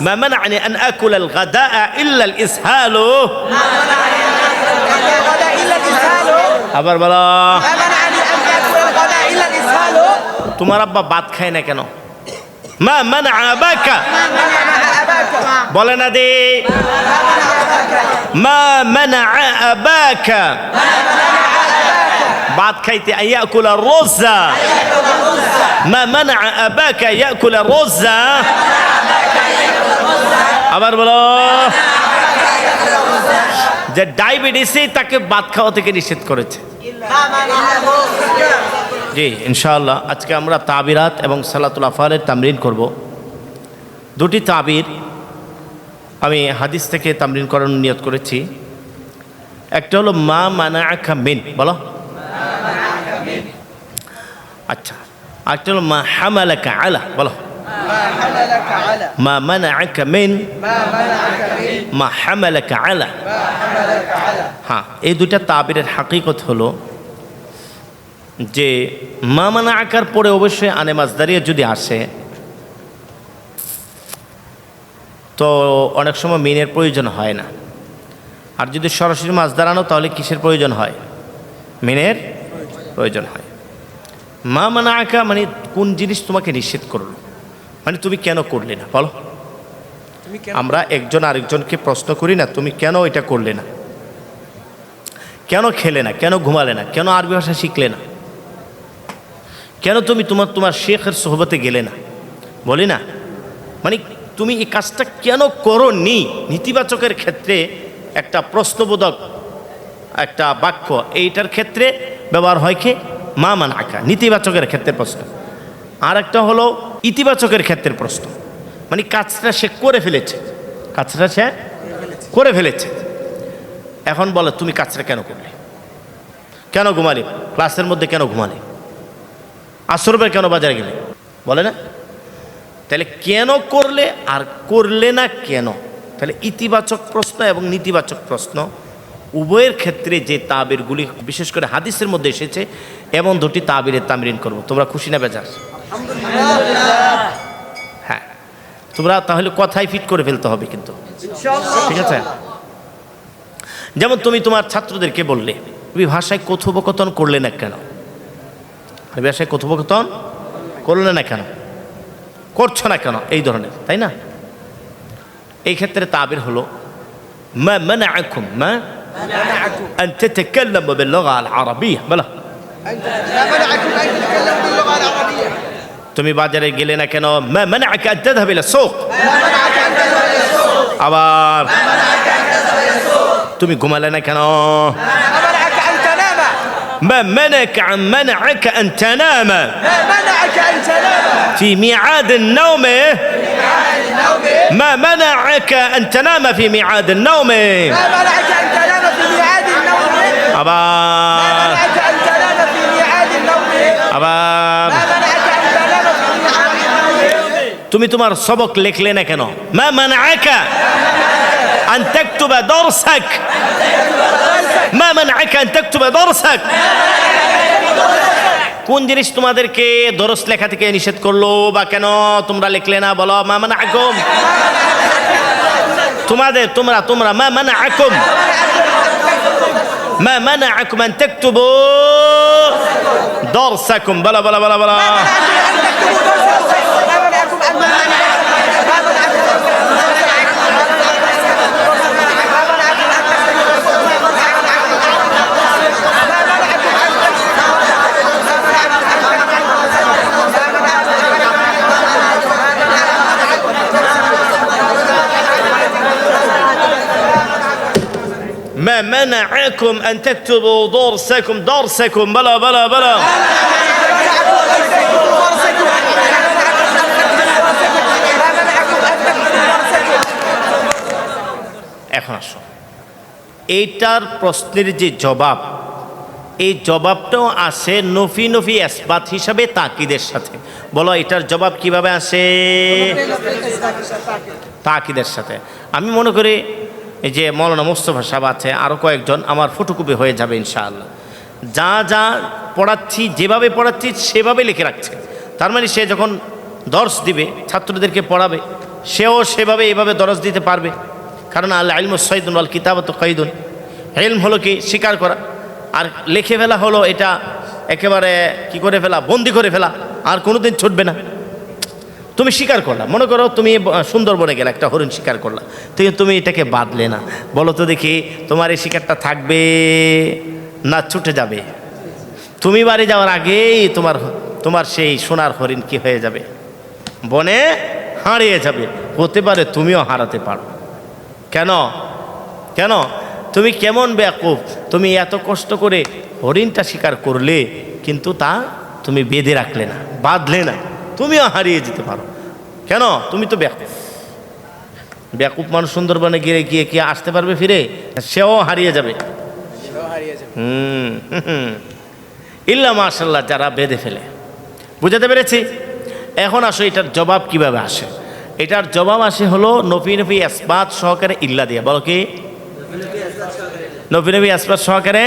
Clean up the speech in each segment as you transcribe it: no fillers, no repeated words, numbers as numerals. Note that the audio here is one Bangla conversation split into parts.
মা মানা'নি আন আকুল আল গাদা'a ইল্লা আল ইসহাল। আবার বলো, তোমার আব্বা ভাত খায় না কেন? মা মানা আবাকা, বলে না দে মা মানা আবাকা ভাত খাইতে ইয়াকুল আর-রুযা। মা মানা আবাকা ইয়াকুল আর-রুযা। আবার বলো, যে ডায়াবেটিসে তাকে ভাত খাওয়া থেকে নিষেধ করেছে। জি ইনশাআল্লাহ আজকে আমরা তাবিরাত এবং সালাতুল আফআলের তামরিন করব। দুটি তাবির আমি হাদিস থেকে তামরিন করার নিয়ত করেছি। একটা হলো মা মানাআকা মিন, বলো। আচ্ছা, আরেকটা হলো মা হামালাকা আলা, বলো। মা মানাআকা মিন, মা হামালাকা আলা। হ্যাঁ, এই দুইটা তাবিরের হাকিকত হলো যে মা মানা আকার পরে অবশ্যই আনে মাজদারিয়া যদি আসে তো অনেক সময় মিনের প্রয়োজন হয় না। আর যদি সরাসরি মাজদার আনো তাহলে কিসের প্রয়োজন হয়? মিনের প্রয়োজন হয়। মা মানা আকা মানে কোন জিনিস তোমাকে নিষেধ করলো, মানে তুমি কেন করলে না, বলো। আমরা একজন আরেকজনকে প্রশ্ন করি না, তুমি কেন এটা করলে না, কেন খেলে না, কেন ঘুমালে না, কেন আরবি ভাষা শিখলে না, কেন তুমি তোমার শেখের সোহবতে গেলে না, বলি না। মানে তুমি এই কাজটা কেন করোনি? নেতিবাচকের ক্ষেত্রে একটা প্রশ্নবোধক একটা বাক্য এইটার ক্ষেত্রে ব্যবহার হয় কি মা মানাআকা, নেতিবাচকের ক্ষেত্রে প্রশ্ন। আর একটা হলো ইতিবাচকের ক্ষেত্রে প্রশ্ন, মানে কাজটা সে করে ফেলেছে, কাজটা সে করে ফেলেছে। এখন বলো তুমি কাজটা কেন করলে, কেন ঘুমালে, ক্লাসের মধ্যে কেন ঘুমালে, আসরবের কেন বাজারে গেলে, বলে না। তাহলে কেন করলে আর করলে না কেন, তাহলে ইতিবাচক প্রশ্ন এবং নেতিবাচক প্রশ্ন উভয়ের ক্ষেত্রে যে তাবিরগুলি বিশেষ করে হাদিসের মধ্যে এসেছে এমন দুটি তাবিরের তামরিন করব। তোমরা খুশি না বেজার? হ্যাঁ, তোমরা তাহলে কথাই ফিট করে ফেলতে হবে কিন্তু, ঠিক আছে। যেমন তুমি তোমার ছাত্রদেরকে বললে তুমি ভাষায় কথোপকথন করলে না কেন, ভাষায় কথোপকথন করলে না কেন, করছো না কেন, এই ধরনের, তাই না। এই ক্ষেত্রে তাবির হলো মা মানাআকুম মা আন তাতাকাল্লামু বিল লুগা আল আরাবিয়া, বলো। তুমি বাজারে গেলে না কেন? মা মানাআকা আন তাযহাব ইলা সুক। আবার তুমি ঘুমালে না কেন? ما منعك أن تنام في ميعاد النوم. ما منعك أن تنام في ميعاد النوم. আবার তুমি তোমার সবক লিখলে না কেন? ما منعك أن تكتب درسك. ما منعك أن تكتب درسك. কোন জিনিস তোমাদেরকে দরস লেখা থেকে নিষেধ করলো বা কেন তোমরা লিখলে না, বলো। মা মানাআকুম, তোমরা মা মানাআকুম, মা মানাআকুম আন তাকতুবু দারসাকুম, বলো বলো বলো বলো। ما منعكم أن تكتبوا درسكم بلا بلا بلا. এখন আসো, এইটার প্রশ্নের যে জবাব, এই জবাবটাও আসে নফি নফি ইসবাত হিসাবে তাকিদের সাথে। বলো এটার জবাব কিভাবে আসে? তাকিদের সাথে। আমি মনে করি এই যে মৌলানা মোস্তফা সাহেব আছে, আরও কয়েকজন, আমার ফটোকপি হয়ে যাবে ইনশাআল্লাহ। যা যা পড়াচ্ছি, যেভাবে পড়াচ্ছি সেভাবে লিখে রাখছে। তার মানে সে যখন দর্শ দিবে, ছাত্রদেরকে পড়াবে, সেও সেভাবে এভাবে দরজ দিতে পারবে। কারণ আল ইলমু সাইদুন ওয়াল কিতাবাতু কাইদুন, ইলম হলো কি স্বীকার করা, আর লিখে ফেলা হলো এটা একেবারে কি করে ফেলা, বন্দি করে ফেলা, আর কোনোদিন ছুটবে না। তুমি স্বীকার করলা, মনে করো তুমি সুন্দরবনে গেলে একটা হরিণ স্বীকার করলা, তুমি এটাকে বাঁধলে না, বলো তো দেখি তোমার এই শিকারটা থাকবে না ছুটে যাবে? তুমি বাড়ি যাওয়ার আগেই তোমার সেই সোনার হরিণ কি হয়ে যাবে, বনে হারিয়ে যাবে। হতে পারে তুমিও হারাতে পারো। কেন কেন তুমি কেমন বেয়াকুফ, তুমি এত কষ্ট করে হরিণটা শিকার করলে কিন্তু তা তুমি বেঁধে রাখলে না, বাঁধলে না, তুমিও হারিয়ে যেতে পারো। কেন? তুমি তো বেয়াকুফ। বেয়াকুফ মানুষ সুন্দরবনে গিয়ে গিয়ে কি আসতে পারবে ফিরে? সেও হারিয়ে যাবে। ইল্লা মাশাল্লাহ যারা বেঁধে ফেলে। বুঝাতে পেরেছি? এখন আসো এটার জবাব কিভাবে আসে। এটার জবাব আসে হলো নফি নফি আসবাত সহকারে ইল্লা দিয়ে। বলো কি? নফি নফি আসবাত সহকারে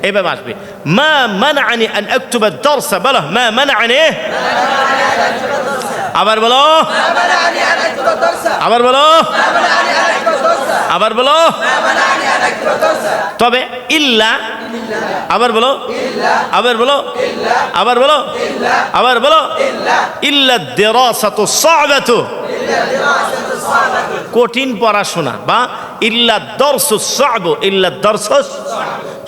এইভাবে আসবে। মা মানাআনি আন আকতুবা আদ-দারসা, বলো মা মানাআনি। আবার বলো, আবার বলো, আবার বলো। তবে ইল্লা, আবার বলো, আবার বলো, আবার বলো, আবার বলো। ইল্লা দিরাসাতু সা'বাতু, কঠিন পড়াশোনা, বা ইল্লা দরসু সা'বু, ইল্লা দরসু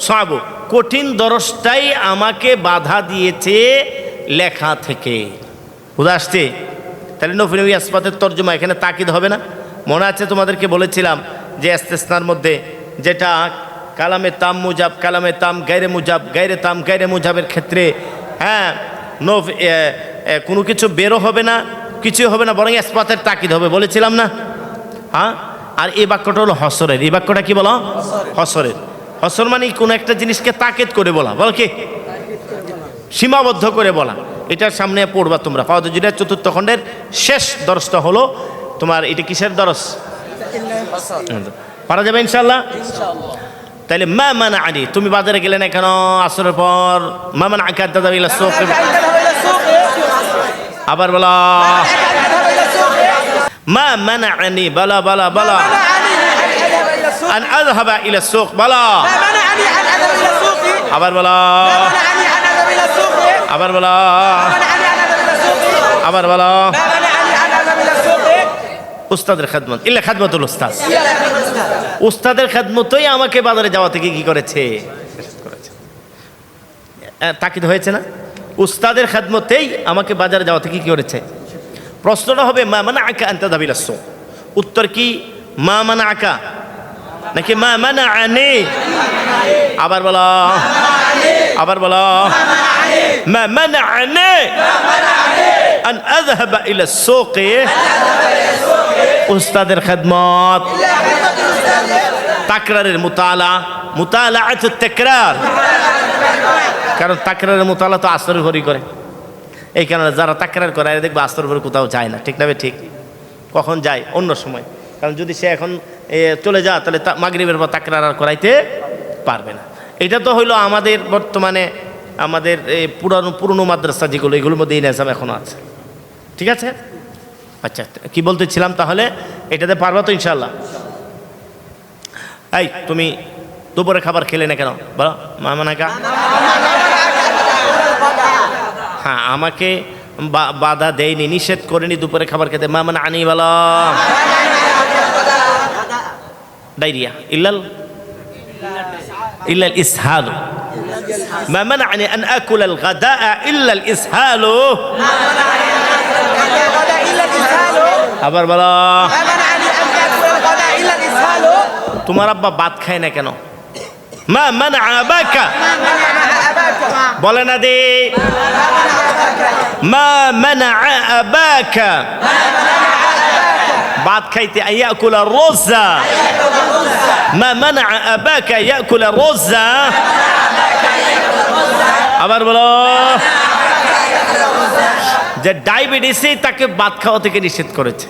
সা'বু, কঠিন দরসটাই আমাকে বাধা দিয়েছে লেখা থেকে। বুঝা আসছে? তাহলে নফি নফি আসবাতের তর্জমা এখানে তাকিদ হবে না? মনে আছে তোমাদেরকে বলেছিলাম যে ইস্তিসনার মধ্যে যেটা কালামে তাম মুজাব, কালামে তাম গায়রে মুজাব, গায়রে তাম গায়রে মুজাবের ক্ষেত্রে হ্যাঁ কোনো কিছু বেরো হবে না, কিছুই হবে না, বরং ইসবাতের তাকিদ হবে বলেছিলাম না? হ্যাঁ। আর এই বাক্যটা হলো হসরের। এই বাক্যটা কি বলো? হসরের। হসর মানে কোনো একটা জিনিসকে তাকিদ করে বলা, বল কি সীমাবদ্ধ করে বলা। এটার সামনে পড়বা তোমরা ফাওয়াজুজের চতুর্থ খণ্ডের শেষ দরসটা হলো তোমার। এটা কিসের দরস? পারা যাবে ইনশাআল্লাহ? তাহলে মা মানাআনি, তুমি বাজারে গেলে না কেন আসরের পর? মা মানাআকা আন তাযহাবা ইলা সুক, আবার বলা মা মানাআনি, বলা বলা বলা আন আযহাবা ইলা সুক, বলা আবার বলা, আবার বলা, আবার বলা। উস্তাদের খেদমত, ইল্লা খেদমতুল উস্তাদ, উস্তাদের খেদমতই আমাকে বাজারে যাওয়া থেকে কি করেছে? তাকিদ হয়েছে না? উস্তাদের খেদমতেই আমাকে বাজারে যাওয়া থেকে কি করেছে? প্রশ্নটা হবে মা মানাআকা আন তাযহাবা ইলা সুক। উত্তর কি মা মানাআকা নাকি মা মানাআনি? আবার বলা, আবার বলা মা মানাআনি আন আযহাবা ইলা সুক। উস্তাদের খেদমত, তাকরারের মুতালা, মুতালাআতুত তাকরার। কারণ তাকরারের মুতালা তো আসরের ভরি করে, এই কারণে যারা তাকরার করে দেখবে আসরের ভরি কোথাও যায় না। ঠিক না? ঠিক। কখন যায়? অন্য সময়। কারণ যদি সে এখন চলে যায় তাহলে মাগরিবের পর তাকরার আর করাইতে পারবে না। এটা তো হইলো আমাদের বর্তমানে আমাদের এই পুরনো মাদ্রাসা যেগুলো, এগুলোর মধ্যে এই নিজাম এখনো আছে। ঠিক আছে? আচ্ছা, কি বলতেছিলাম তাহলে? এটাতে পারবা তো ইনশাআল্লাহ? এই তুমি দুপুরে খাবার খেলে না কেন বলো? মা মানাআকা। হ্যাঁ, আমাকে বাধা দেয়নি, নিষেধ করেনি দুপুরে খাবার খেতে। মা মানাআনি বলো। ডায়রিয়া, ইল্লাল ইল্লাল ইসহাল। মা মানাআনি আন আকুলাল গাদা ইল্লাল ইসহাল। আবার বলো। তোমার আব্বা ভাত খায় না কেন? মা মানাআ আবাকা, বলে না দে মা মানাআ আবাকা ভাত খাইতে ইয়াকুল রোজা। মা মানাআ আবাকা ইয়াকুল রোজা। আবার বলো যে ডায়াবেটিসে তাকে ভাত খাওয়া থেকে নিষেধ করেছে।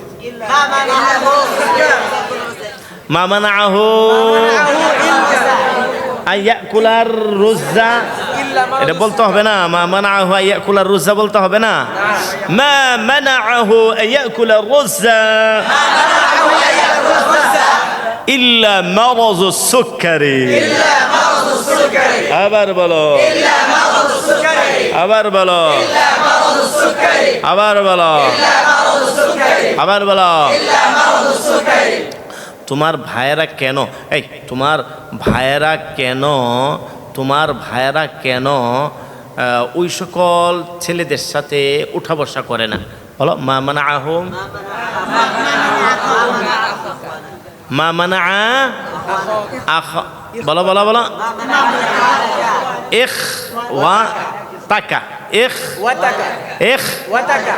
মা মানাআহু আন ইয়াকুলার রোজা এটা বলতে হবে না, মা মানাআহু আইয়াকুলার রুজ্জা বলতে হবে না। মা মানাআহু আইয়াকুলার রুজ্জা ইল্লা মারাযুস সুক্কারি। আবার বলো, আবার বলো, আবার বলো, আবার বলো। তোমার ভাইয়েরা কেন, এই তোমার ভাইয়েরা কেন, তোমার ভাইয়েরা কেন ওই সকল ছেলেদের সাথে উঠা বসা করে না? বলো, মা মানাআহুম, মা মানাআ আখা, বলো বলো বলো, ইখওয়াতাকা, ওয়াতাকা ওয়াতাকা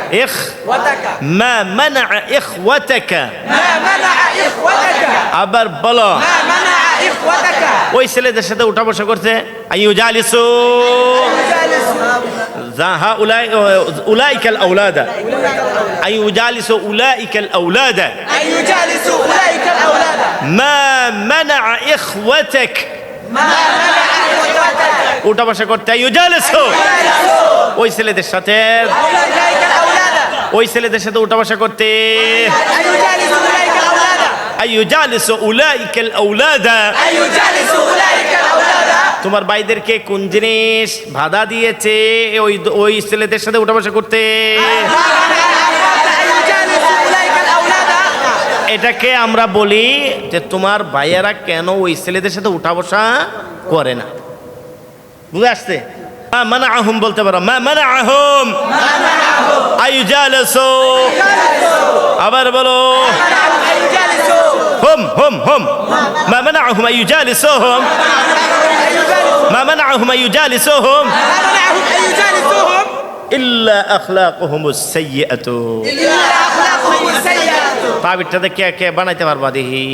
ওয়াতাকা মা মানাআ ইখওয়াতাকা। মা মানাআ ইখওয়াতাকা। আবার বলো, মা মানাআ ইখওয়াতাকা। ওই ছেলেদের সাথে উঠা বসা করছে। আইয়ুজালিসু উলাইকাল আওলাদা, আইয়ুজালিসু উলাইকাল আওলাদা, আইয়ুজালিসু উলাইকাল আওলাদা। মা মানাআ ইখওয়াতাক। মা মানাআ ইখওয়াতাকা। উঠা বসা করতে আইয়ুজালিসু, ওই ছেলেদের সাথে, উলাইকাল আওলাদা। ওই ছেলেদের সাথে উঠা বসা করতে। আইয়ুজালিসু উলাইকাল আওলাদা। আইয়ুজালিসু উলাইকাল আওলাদা। আইয়ুজালিসু উলাইকাল আওলাদা। তোমার ভাইদেরকে কোন জিনিস বাধা দিয়েছে ওই ওই ছেলেদের সাথে উঠা বসা করতে? আইয়ুজালিসু উলাইকাল আওলাদা। এটাকে আমরা বলি যে তোমার ভাইয়েরা কেন ওই ছেলেদের সাথে উঠা বসা করে না। বুঝে আসছে? মা মানাআহুম বলতে পারো, মা মানাআহুম আইয়ুজালিসু। আবার বলো, আইয়ুজালিসু হুম হুম হুম, মা মানাআহুম আইয়ুজালিসুহুম, মা মানাআহুম আইয়ুজালিসুহুম মানাআহুম আইয়ুজালিসুহুম ইল্লা আখলাকুহুমুস সাইয়্যাতু। ইল্লা আখলাকুহুম সাইয়্যাতু। তাবিরটাতে কে কে বানাইতে পারবা দেখি?